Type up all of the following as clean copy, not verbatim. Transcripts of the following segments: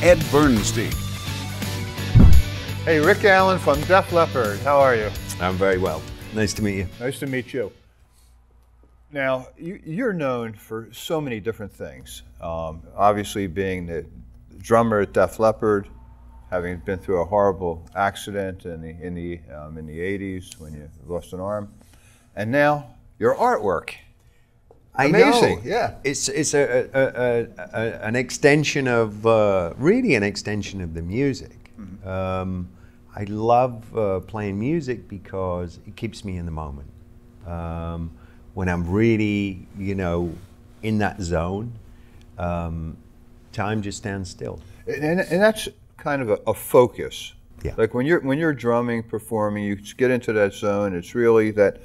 Ed Bernstein. Hey, Rick Allen from Def Leppard. How are you? I'm very well. Nice to meet you. Nice to meet you. Now, you're known for so many different things. Obviously being the drummer at Def Leppard, having been through a horrible accident in the 80s when you lost an arm, and now your artwork. Amazing. I know. Yeah. It's an extension of really an extension of the music. Mm-hmm. I love playing music because it keeps me in the moment. When I'm really, in that zone, time just stands still. And that's kind of a focus. Yeah. Like when you're drumming, performing, you get into that zone. It's really that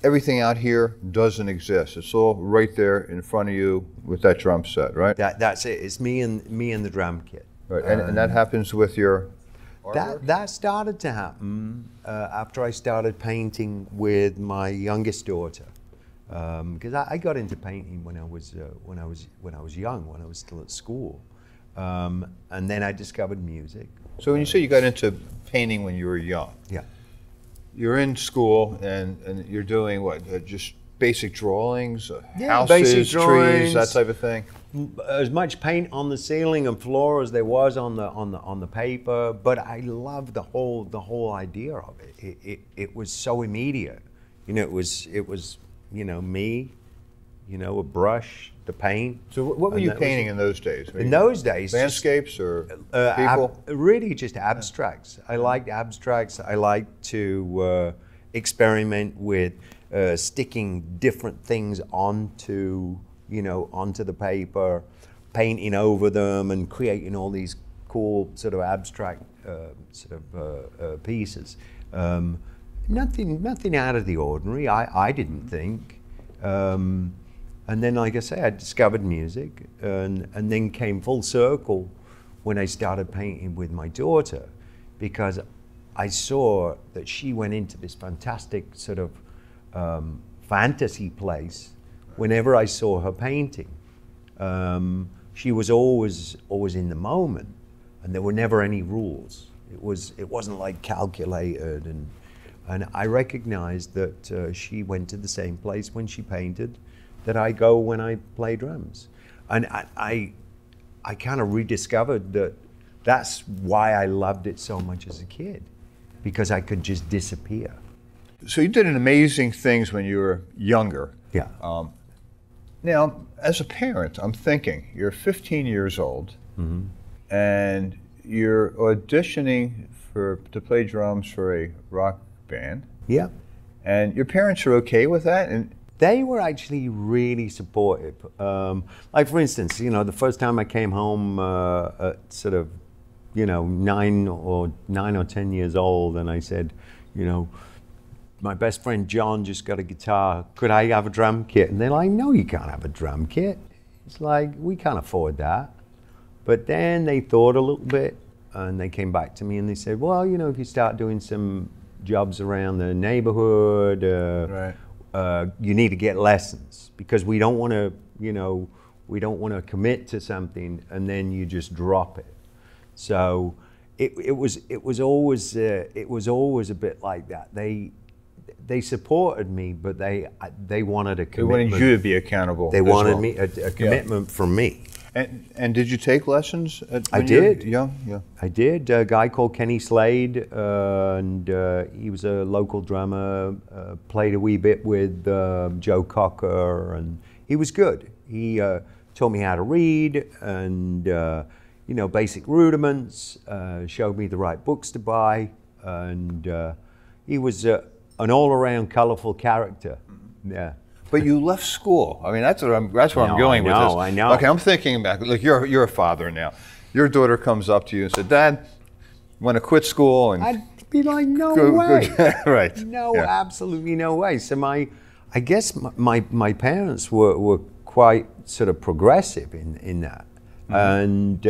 everything out here doesn't exist. It's all right there in front of you with that drum set, right? That's it. It's me and the drum kit. Right. And that happens with your artwork? That started to happen after I started painting with my youngest daughter. Because I got into painting when I was young, when I was still at school, and then I discovered music. So when you say you got into painting when you were young, yeah, you're in school and you're doing what? Just basic drawings, houses, basic drawings, trees, that type of thing. As much paint on the ceiling and floor as there was on the paper, but I loved the whole idea of it. It was so immediate, it was. Me, a brush, the paint. So what were you painting in those days? In those days, landscapes or people? Really just abstracts. I liked abstracts. I liked to experiment with sticking different things onto the paper, painting over them and creating all these cool sort of abstract pieces. Nothing out of the ordinary, I didn't think. And then, like I say, I discovered music and then came full circle when I started painting with my daughter, because I saw that she went into this fantastic sort of fantasy place whenever I saw her painting. She was always in the moment, and there were never any rules. It wasn't like calculated, and I recognized that she went to the same place when she painted that I go when I play drums. And I kind of rediscovered that that's why I loved it so much as a kid, because I could just disappear. So you did amazing things when you were younger. Yeah. Now, as a parent, I'm thinking, you're 15 years old, mm-hmm. and you're auditioning to play drums for a rock band. Yeah. And your parents are okay with that? And they were actually really supportive. Like for instance, the first time I came home at sort of, 9 or 10 years old, and I said, my best friend John just got a guitar. Could I have a drum kit? And they're like, no, you can't have a drum kit. It's like, we can't afford that. But then they thought a little bit, and they came back to me and they said, well, if you start doing some jobs around the neighborhood, right. You need to get lessons, because we don't want to commit to something and then you just drop it. So it was always a bit like that. They supported me, but they wanted a commitment. They wanted you to be accountable. They wanted me a commitment from me. And did you take lessons I did. Young? Yeah. I did. A guy called Kenny Slade, and he was a local drummer, played a wee bit with Joe Cocker, and he was good. He taught me how to read and, basic rudiments, showed me the right books to buy, and he was an all-around colorful character. Yeah. But you left school. I mean, that's where I'm going with this. I know. Okay, I'm thinking back. Look, you're a father now. Your daughter comes up to you and said, "Dad, want to quit school?" And I'd be like, "No way!" Right? No, absolutely no way. So I guess my parents were quite sort of progressive in that, mm-hmm. and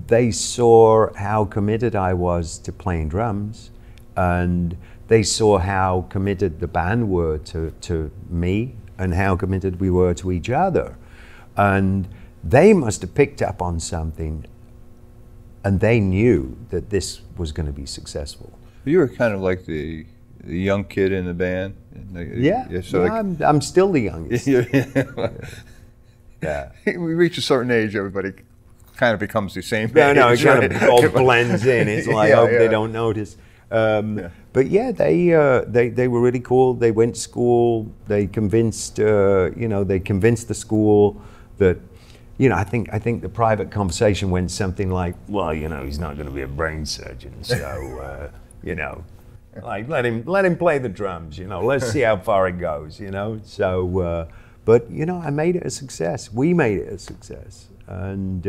they saw how committed I was to playing drums, and they saw how committed the band were to me and how committed we were to each other. And they must have picked up on something and they knew that this was going to be successful. You were kind of like the young kid in the band. Yeah, So yeah, I'm still the youngest. Yeah. We reach a certain age, everybody kind of becomes the same No, age. no, it kind right? of all blends in. It's like, I hope they don't notice. But yeah, they were really cool. They went to school. They convinced, they convinced the school that, I think the private conversation went something like, well, he's not going to be a brain surgeon, so, like let him play the drums. Let's see how far it goes. So, but I made it a success. We made it a success, and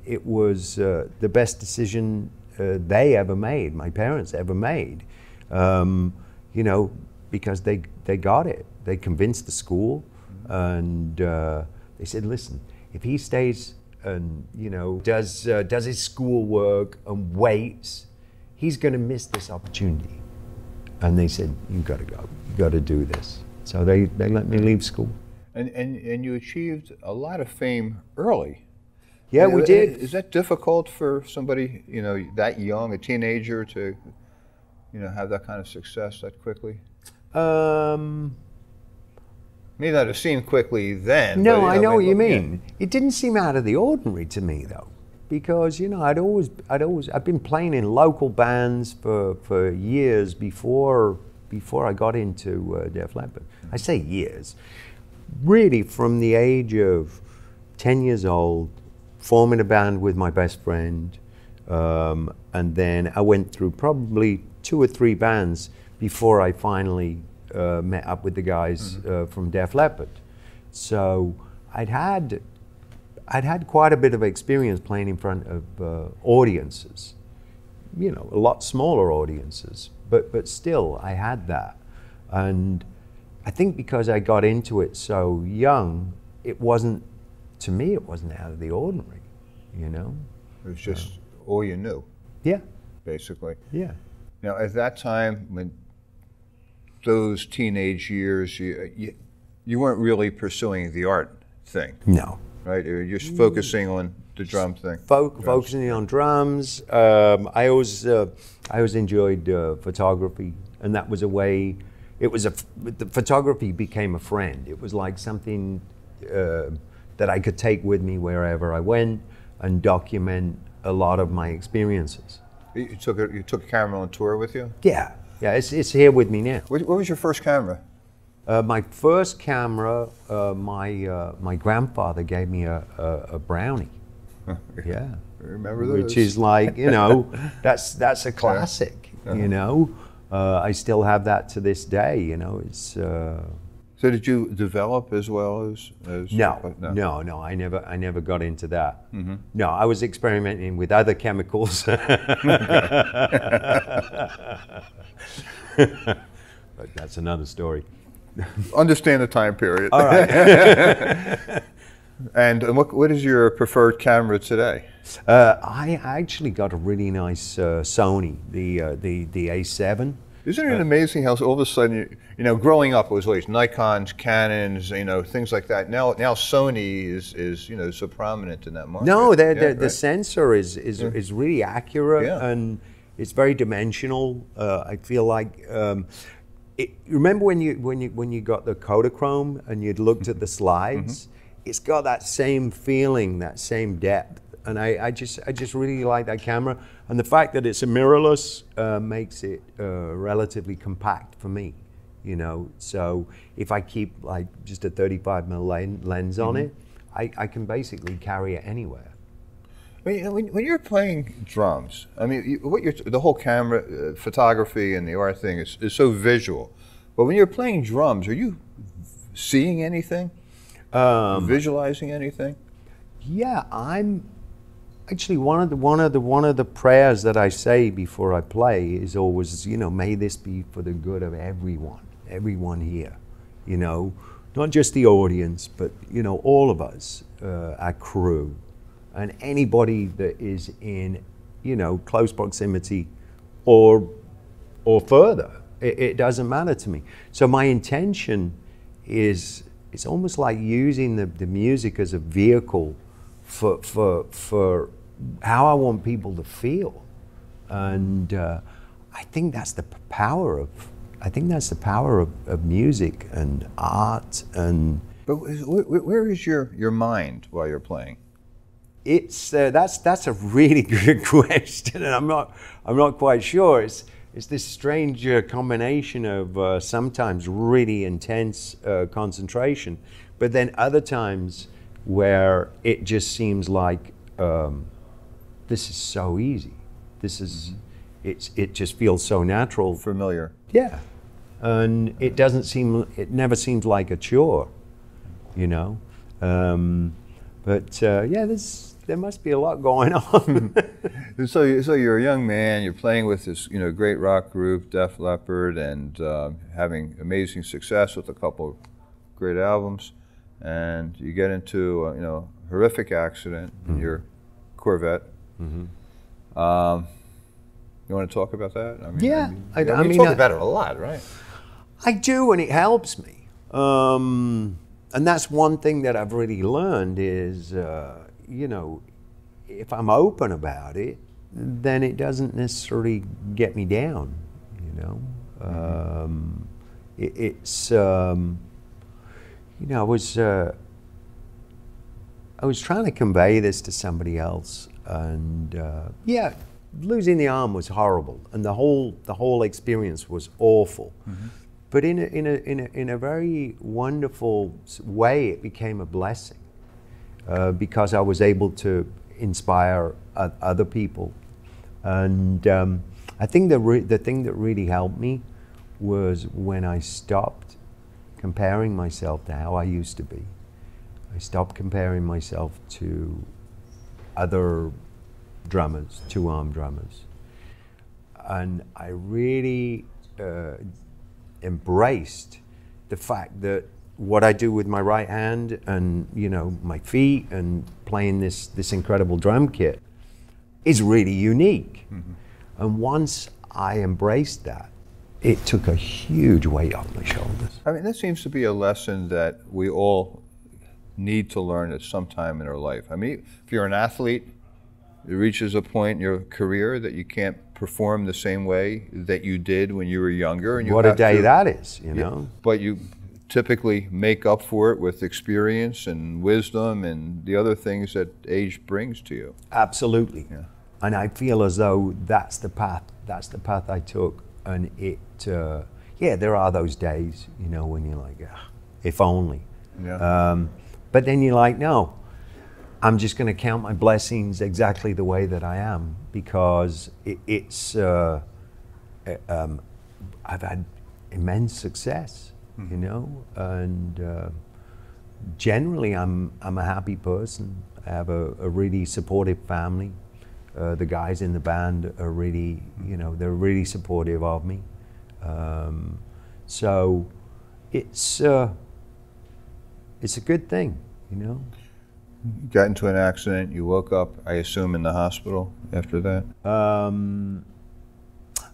it was the best decision they ever made, my parents ever made, because they got it. They convinced the school, and they said, listen, if he stays and, does his schoolwork and waits, he's going to miss this opportunity. And they said, you've got to go. You've got to do this. So they let me leave school. And you achieved a lot of fame early. Yeah, we did. Is that difficult for somebody, that young, a teenager, to, have that kind of success that quickly? May not have seemed quickly then. No, but, I know what you mean. Yeah. It didn't seem out of the ordinary to me, though, because I've been playing in local bands for years before I got into Def Leppard. I say years, really from the age of 10 years old, forming a band with my best friend, and then I went through probably 2 or 3 bands before I finally met up with the guys from Def Leppard. So I'd had quite a bit of experience playing in front of audiences, a lot smaller audiences, but still I had that. And I think because I got into it so young, to me it wasn't out of the ordinary, It was just all you knew. Yeah. Basically. Yeah. Now, at that time, when those teenage years, you weren't really pursuing the art thing. No. Right? You were just focusing on the drum thing. Focusing on drums. I always enjoyed photography, and that was a way. The photography became a friend. It was like something that I could take with me wherever I went and document a lot of my experiences. You took a camera on tour with you? Yeah, it's here with me now. What was your first camera? My first camera, my grandfather gave me a Brownie. Yeah, Remember those? which is like that's a classic. I still have that to this day. It's. So did you develop as well as? No. I never got into that. Mm-hmm. No, I was experimenting with other chemicals. But that's another story. Understand the time period. All right. And what is your preferred camera today? I actually got a really nice Sony, the A7. Isn't it amazing how all of a sudden, growing up it was always Nikons, Canons, things like that. Now Sony is so prominent in that market. No, the sensor is really accurate, and it's very dimensional. I feel like remember when you got the Kodachrome and you'd looked at the slides. Mm-hmm. It's got that same feeling, that same depth. And I just really like that camera, and the fact that it's a mirrorless makes it relatively compact for me, So if I keep like just a 35mm lens on it, I can basically carry it anywhere. When you're playing drums, the whole camera photography and the art thing is so visual, but when you're playing drums, are you seeing anything, visualizing anything? Yeah, I'm. Actually, one of the prayers that I say before I play is always, may this be for the good of everyone here, not just the audience, but all of us, our crew, and anybody that is in, close proximity, or further. It doesn't matter to me. So my intention is, it's almost like using the music as a vehicle for how I want people to feel. And I think that's the power of, of music and art. And But where is your mind while you're playing? it's that's a really good question, and I'm not quite sure. It's this strange combination of sometimes really intense concentration, but then other times where it just seems like this is so easy. This is it just feels so natural, Familiar. yeah, and it never seems like a chore, you know. But yeah, there must be a lot going on. So you're a young man. You're playing with this, great rock group, Def Leppard, and having amazing success with a couple of great albums. And you get into a horrific accident in your Corvette. You want to talk about that? I mean, Yeah, I mean, you talk about it a lot, right? I do, and it helps me. And that's one thing that I've really learned is, if I'm open about it, then it doesn't necessarily get me down, I was trying to convey this to somebody else, and yeah, losing the arm was horrible, and the whole experience was awful. But in a very wonderful way, it became a blessing because I was able to inspire other people. And I think the thing that really helped me was when I stopped comparing myself to how I used to be. I stopped comparing myself to other drummers, two-arm drummers. And I really embraced the fact that what I do with my right hand and my feet and playing this incredible drum kit is really unique. And once I embraced that, it took a huge weight off my shoulders. I mean, that seems to be a lesson that we all need to learn at some time in our life. I mean, if you're an athlete, it reaches a point in your career that you can't perform the same way that you did when you were younger. And what a day that is, But you typically make up for it with experience and wisdom and the other things that age brings to you. Absolutely. Yeah. And I feel as though that's the path I took. And there are those days, when you're like, if only. Yeah. But then you're like, no, I'm just going to count my blessings exactly the way that I am, because I've had immense success, and generally I'm a happy person. I have a really supportive family. The guys in the band are really, they're really supportive of me. So it's a good thing, You got into an accident, you woke up, I assume, in the hospital after that?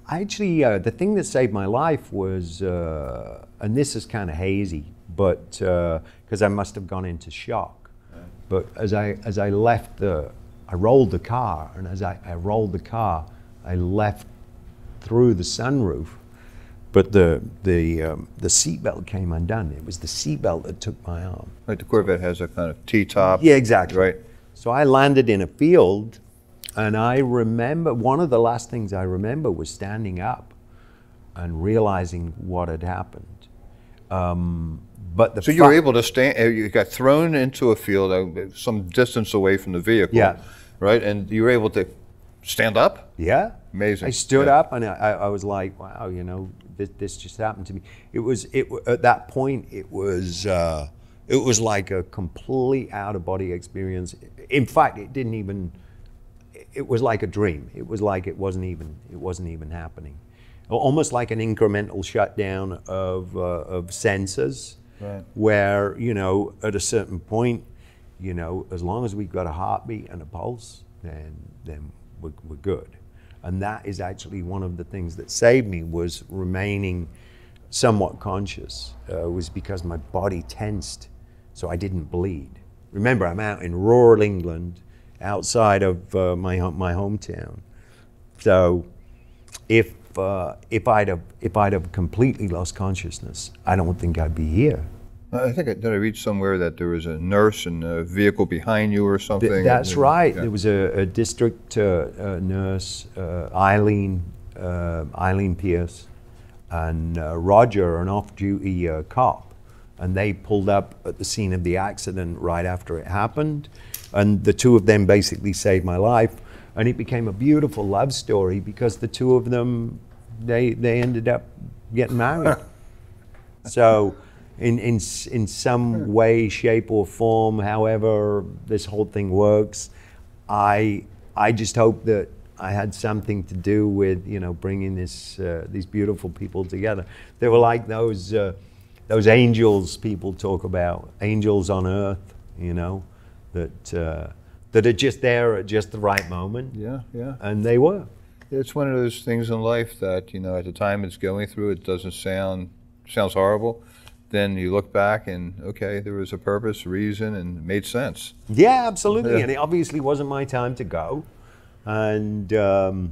Actually, the thing that saved my life was, and this is kind of hazy, but because I must have gone into shock. Right. But as I left I rolled the car, and as I rolled the car, I left through the sunroof, but the seatbelt came undone. It was the seatbelt that took my arm. Right, the Corvette has a kind of T-top. Yeah, exactly. Right. So I landed in a field, and I remember, one of the last things I remember was standing up and realizing what had happened. But so you were able to stand, you got thrown into a field some distance away from the vehicle, yeah, right? And you were able to stand up? Yeah. Amazing. I stood up, and I was like, wow, this just happened to me. At that point, it was like a complete out-of-body experience. In fact, it was like a dream. It was like it wasn't even happening. Almost like an incremental shutdown of senses. Right. Where, at a certain point, as long as we've got a heartbeat and a pulse, then we're good. And that is actually one of the things that saved me, was remaining somewhat conscious, was because my body tensed so I didn't bleed. Remember, I'm out in rural England, outside of my hometown. So if I'd have completely lost consciousness, I don't think I'd be here. I think did I read somewhere that there was a nurse in a vehicle behind you or something? That's right. Yeah. There was a district nurse, Eileen Pierce, and Roger, an off-duty cop, and they pulled up at the scene of the accident right after it happened, and the two of them basically saved my life, and it became a beautiful love story because the two of them, they ended up getting married. So in some way, shape or form, however this whole thing works, I just hope that I had something to do with, you know, bringing these beautiful people together. They were like those angels people talk about, angels on earth, you know, that are just there at just the right moment. Yeah, yeah. And they were. It's one of those things in life that, you know, at the time it's going through, it doesn't sounds horrible. Then you look back and, okay, there was a purpose, reason, and it made sense. Yeah, absolutely. Yeah. And it obviously wasn't my time to go. And, you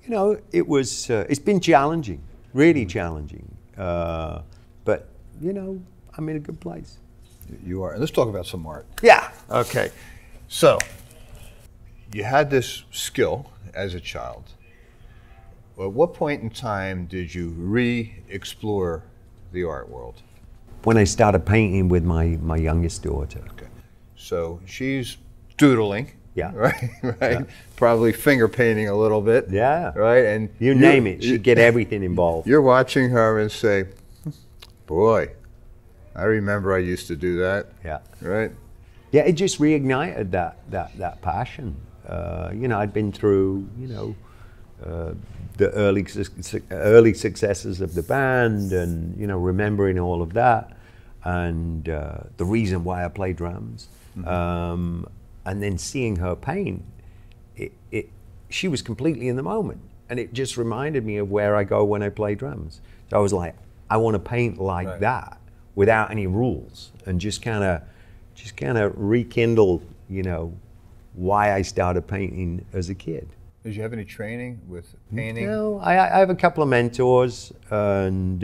know, it's been challenging, really challenging. But, you know, I'm in a good place. You are. And let's talk about some art. Yeah. Okay. So, you had this skill as a child. At what point in time did you re-explore the art world? When I started painting with my youngest daughter. Okay. So, she's doodling. Yeah. Right? Right? Yeah. Probably finger painting a little bit. Yeah. Right? And You name it, she'd get everything involved. You're watching her and say, boy, I remember I used to do that. Yeah. Right? Yeah, it just reignited that passion. You know, I'd been through, you know, the early successes of the band, and, you know, remembering all of that, and the reason why I play drums. Mm-hmm. And then seeing her paint, she was completely in the moment, and it just reminded me of where I go when I play drums. So I was like, I want to paint like right. that, without any rules, and just kind of rekindle, you know, why I started painting as a kid. Did you have any training with painting? No, I have a couple of mentors, and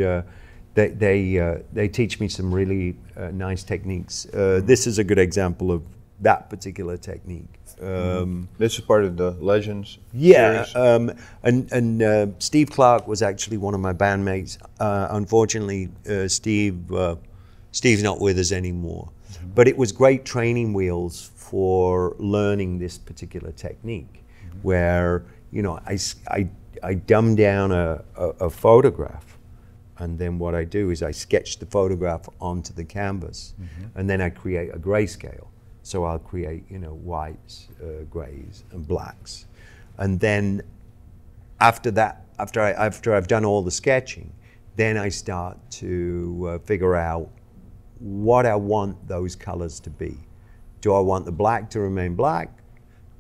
they teach me some really nice techniques. This is a good example of that particular technique. This is part of the Legends Yeah, series? and Steve Clark was actually one of my bandmates. Unfortunately, Steve's not with us anymore. Mm-hmm. But it was great training wheels for learning this particular technique, mm-hmm. where, you know, I dumb down a photograph, and then what I do is I sketch the photograph onto the canvas, mm-hmm. and then I create a grayscale. So I'll create, you know, whites, grays, and blacks, and then after that, after I've done all the sketching, then I start to figure out what I want those colors to be. Do I want the black to remain black?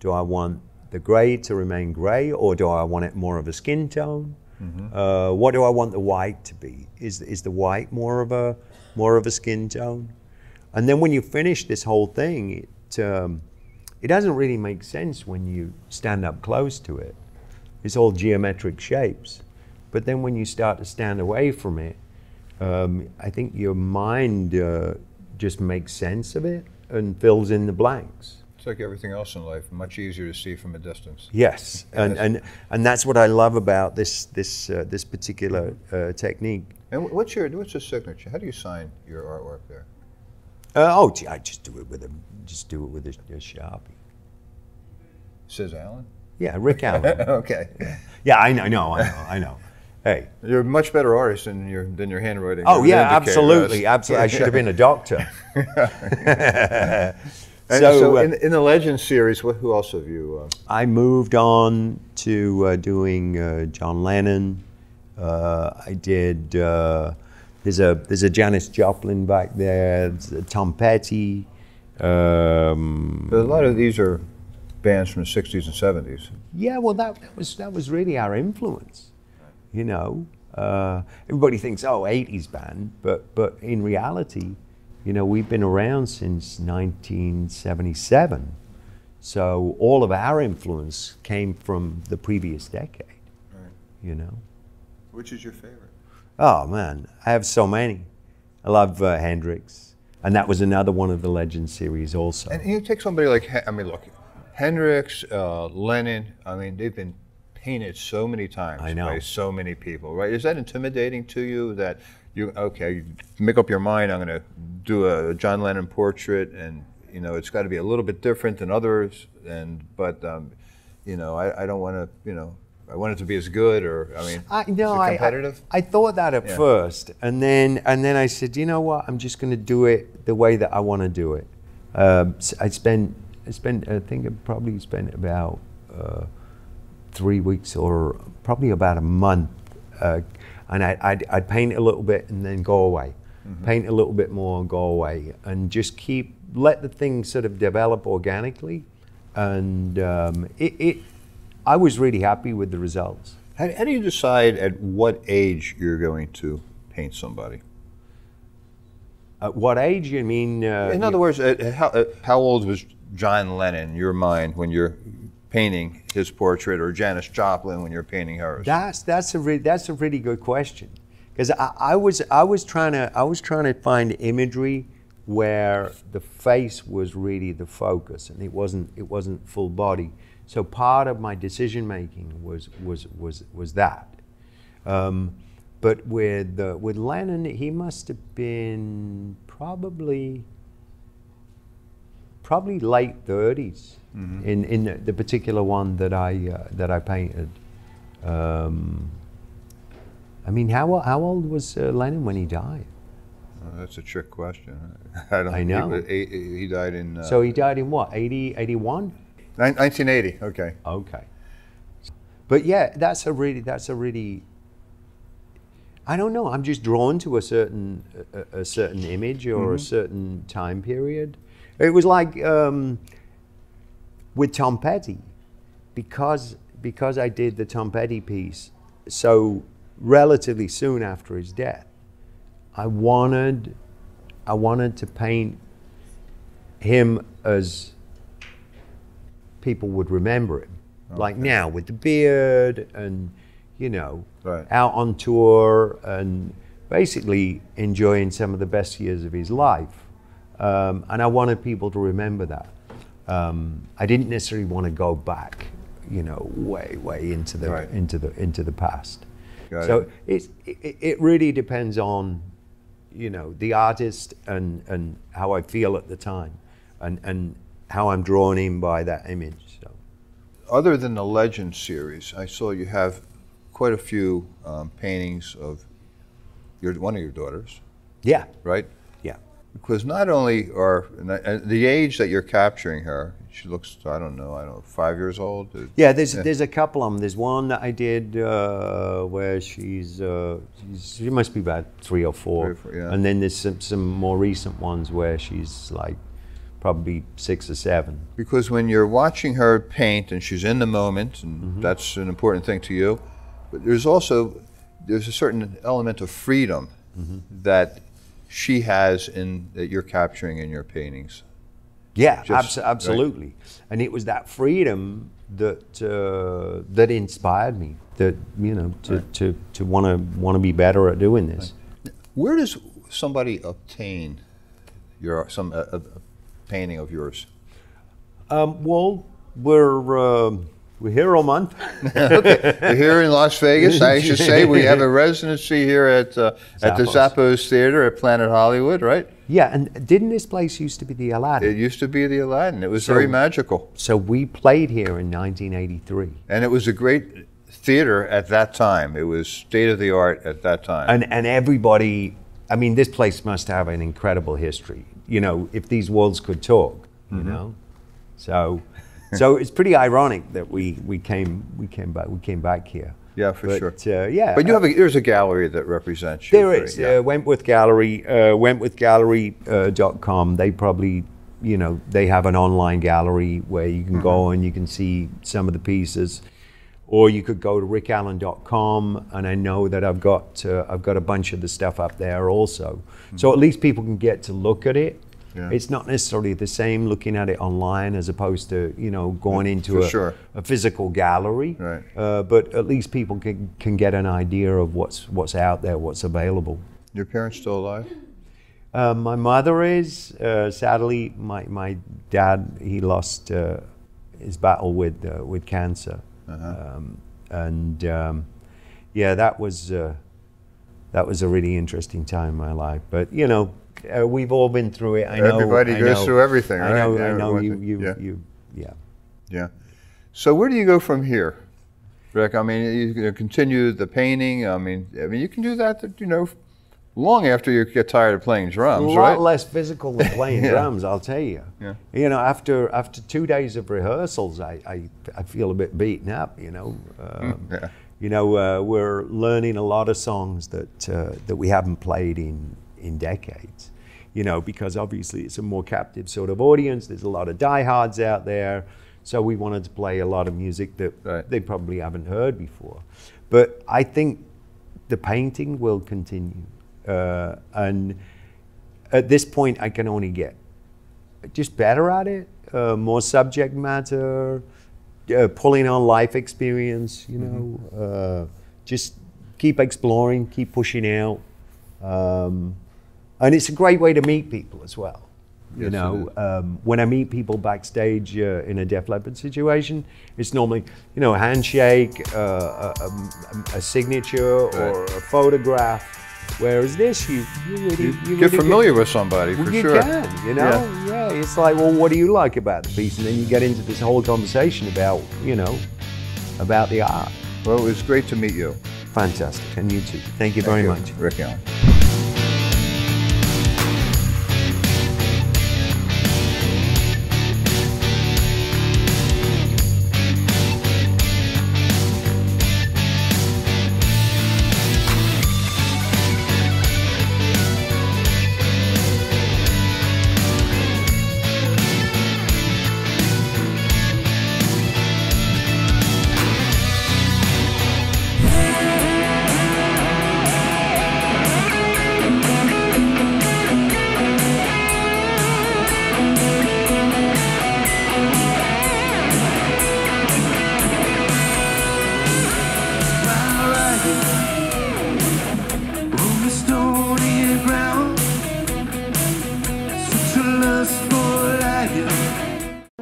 Do I want the gray to remain gray, or do I want it more of a skin tone? Mm-hmm. What do I want the white to be? Is the white more of a skin tone? And then when you finish this whole thing, it doesn't really make sense when you stand up close to it. It's all geometric shapes. But then when you start to stand away from it, I think your mind just makes sense of it and fills in the blanks. It's like everything else in life, much easier to see from a distance. Yes, and that's what I love about this particular technique. And what's your signature? How do you sign your artwork there? I just do it with a Sharpie. Says Alan? Yeah, Rick Allen. Okay. Yeah, I know. Hey, you're a much better artist than your handwriting. Oh yeah, absolutely. I should have been a doctor. So in the Legends series, who else have you? I moved on to doing John Lennon. I did. There's a Janis Joplin back there. There's Tom Petty. But a lot of these are bands from the '60s and '70s. Yeah, well, that was really our influence. You know, everybody thinks, oh, '80s band, but in reality, you know, we've been around since 1977. So all of our influence came from the previous decade, Right. you know. Which is your favorite? Oh man, I have so many. I love Hendrix, and that was another one of the Legend series also. And you take somebody like, I mean, look, Hendrix, Lennon, I mean, they've been painted so many times I know. by so many people, right? Is that intimidating to you that you make up your mind, I'm going to do a John Lennon portrait, and, you know, it's got to be a little bit different than others, but, you know, I don't want to, you know, I want it to be as good, or I mean, is it competitive? I thought that at first, and then I said, you know what? I'm just going to do it the way that I want to do it. I think I probably spent about 3 weeks or probably about a month, and I'd paint a little bit and then go away, paint a little bit more and go away, and just let the thing sort of develop organically, and I was really happy with the results. How do you decide at what age you're going to paint somebody? At what age, you mean? In other words, how old was John Lennon in your mind when you're painting his portrait, or Janis Joplin when you're painting hers? That's a really good question, because I was trying to find imagery where the face was really the focus, and it wasn't full body. So part of my decision making was that. But with Lennon, he must have been probably late 30s in the particular one that I painted. I mean, how old was Lennon when he died? That's a trick question. I know. He died in. So he died in what? 81? 1980. Okay. Okay. But yeah, that's a really. I don't know. I'm just drawn to a certain image or a certain time period. It was like with Tom Petty, because I did the Tom Petty piece so relatively soon after his death. I wanted to paint him as people would remember him, like now with the beard and, you know, out on tour and basically enjoying some of the best years of his life. And I wanted people to remember that. I didn't necessarily want to go back, you know, way into the past. So it really depends on, you know, the artist and how I feel at the time, and how I'm drawn in by that image. So, other than the Legend series, I saw you have quite a few paintings of one of your daughters. Yeah. Right? Yeah. Because not only are the age that you're capturing her, she looks, I don't know, 5 years old. Yeah, there's a couple of them. There's one that I did where she must be about 3 or 4, yeah. And then there's some more recent ones where she's like probably 6 or 7. Because when you're watching her paint and she's in the moment, and that's an important thing to you, but there's a certain element of freedom that she has that you're capturing in your paintings. Yeah, absolutely. Right? And it was that freedom that inspired me, that, you know, to want to be better at doing this. Where does somebody obtain a painting of yours? Well, we're here all month. Okay. We're here in Las Vegas. I should say we have a residency here at the Zappos Theater at Planet Hollywood, right? Yeah, and didn't this place used to be the Aladdin? It used to be the Aladdin. It was very magical. So we played here in 1983. And it was a great theater at that time. It was state of the art at that time. And everybody, I mean, this place must have an incredible history. You know, if these walls could talk, you know. So it's pretty ironic that we came back here. Yeah, for sure. Yeah. But there's a gallery that represents you. There is. Wentworth Gallery, wentworthgallery.com. They probably, you know, they have an online gallery where you can go and you can see some of the pieces. Or you could go to rickallen.com, and I know that I've got a bunch of the stuff up there also. So at least people can get to look at it. Yeah. It's not necessarily the same looking at it online as opposed to, you know, going into a physical gallery. Right. But at least people can get an idea of what's out there, what's available. Your parents still alive? My mother is. Sadly, my dad, he lost his battle with cancer. Yeah, that was a really interesting time in my life. But you know, we've all been through it. I know everybody goes through everything. Right? I know Yeah. Yeah. So where do you go from here, Rick? I mean, you gonna continue the painting. I mean, you can do that. You know, long after you get tired of playing drums, right? A right? lot less physical than playing drums, I'll tell you. Yeah. You know, after 2 days of rehearsals, I feel a bit beaten up. You know. Yeah. You know, we're learning a lot of songs that we haven't played in decades. You know, because obviously it's a more captive sort of audience. There's a lot of diehards out there, so we wanted to play a lot of music that they probably haven't heard before. But I think the painting will continue, and at this point, I can only get just better at it, more subject matter. Pulling on life experience, you know, just keep exploring, keep pushing out. And it's a great way to meet people as well. You know, when I meet people backstage in a Def Leppard situation, it's normally, you know, a handshake, a signature, or a photograph. Whereas this, you get familiar with somebody, for sure. You can, you know? Yeah, it's like, well, what do you like about the piece? And then you get into this whole conversation about, you know, about the art. Well, it was great to meet you. Fantastic, and you too. Thank you very much. Rick Allen.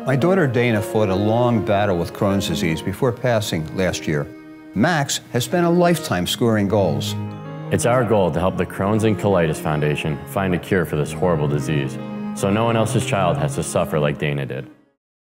My daughter Dana fought a long battle with Crohn's disease before passing last year. Max has spent a lifetime scoring goals. It's our goal to help the Crohn's and Colitis Foundation find a cure for this horrible disease, so no one else's child has to suffer like Dana did.